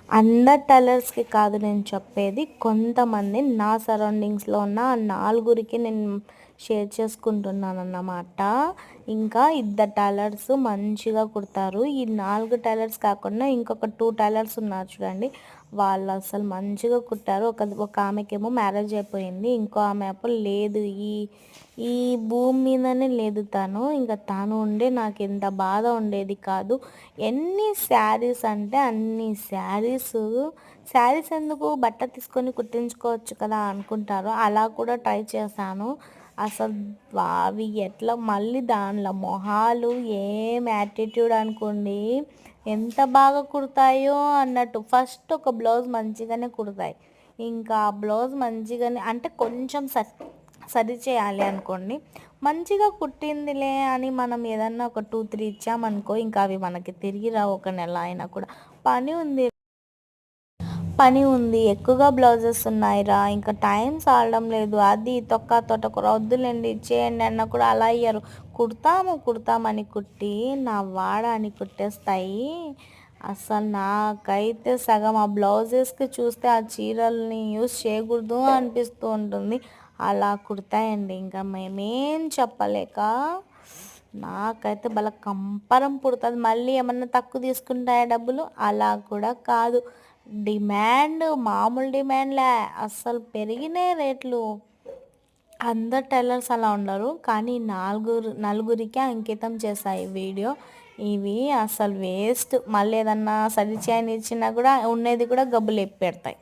అందరు టైలర్స్కి కాదు నేను చెప్పేది, కొంతమంది నా సరౌండింగ్స్లో ఉన్న నలుగురికి నేను షేర్ చేసుకుంటున్నాను అన్నమాట. ఇంకా ఇద్దరు టైలర్స్ మంచిగా కుడతారు. ఈ 4 టైలర్స్ కాకుండా ఇంకొక 2 టైలర్స్ ఉన్నారు చూడండి, వాళ్ళు అసలు మంచిగా కుట్టారు. ఒక ఆమెకేమో మ్యారేజ్ అయిపోయింది, ఇంకో ఆమె అప్పుడు లేదు, ఈ ఈ భూమి మీదనే లేదు తను. ఇంకా తను ఉండే నాకు ఎంత బాధ ఉండేది కాదు. ఎన్ని శారీస్ అంటే అన్ని శారీస్ ఎందుకు, బట్ట తీసుకొని కుట్టించుకోవచ్చు కదా అనుకుంటారు. అలా కూడా ట్రై చేశాను. అసలు అవి ఎట్లా మళ్ళీ దానిలో మొహాలు ఏం యాటిట్యూడ్ అనుకోండి, ఎంత బాగా కుడతాయో అన్నట్టు. ఫస్ట్ ఒక బ్లౌజ్ మంచిగానే కుడతాయి, ఇంకా ఆ బ్లౌజ్ మంచిగానే అంటే కొంచెం సరి చేయాలి అనుకోండి, మంచిగా కుట్టిందిలే అని మనం ఏదన్నా ఒక 2-3 ఇచ్చామనుకో, ఇంకా అవి మనకి తిరిగి రావు. ఒక నెల అయినా కూడా పని ఉంది ఎక్కువగా బ్లౌజెస్ ఉన్నాయిరా, ఇంకా టైం సాలడం లేదు, అది తొక్క తొట్టకూర వద్దులేండి ఇచ్చేయండి అన్న కూడా అలా అయ్యారు. కుడతామని కుట్టి నా వాడ అని కుట్టేస్తాయి. అసలు నాకైతే సగం ఆ బ్లౌజెస్కి చూస్తే ఆ చీరల్ని యూస్ చేయకూడదు అనిపిస్తూ ఉంటుంది. అలా కుడతాయండి, ఇంకా మేమేం చెప్పలేక. నాకైతే భలే కంపరం పుడుతుంది. మళ్ళీ ఏమన్నా తక్కువ తీసుకుంటాయా డబ్బులు, అలా కూడా కాదు. డిమాండ్ మామూలు డిమాండ్లే, అస్సలు పెరిగినాయి రేట్లు. అందరు టైలర్స్ అలా ఉండరు, కానీ నలుగురికి అంకితం చేశాయి వీడియో. ఇవి అసలు వేస్ట్. మళ్ళీ ఏదన్నా సరి చేయని ఇచ్చినా కూడా ఉండేది కూడా గబ్బులు పెడతాయి.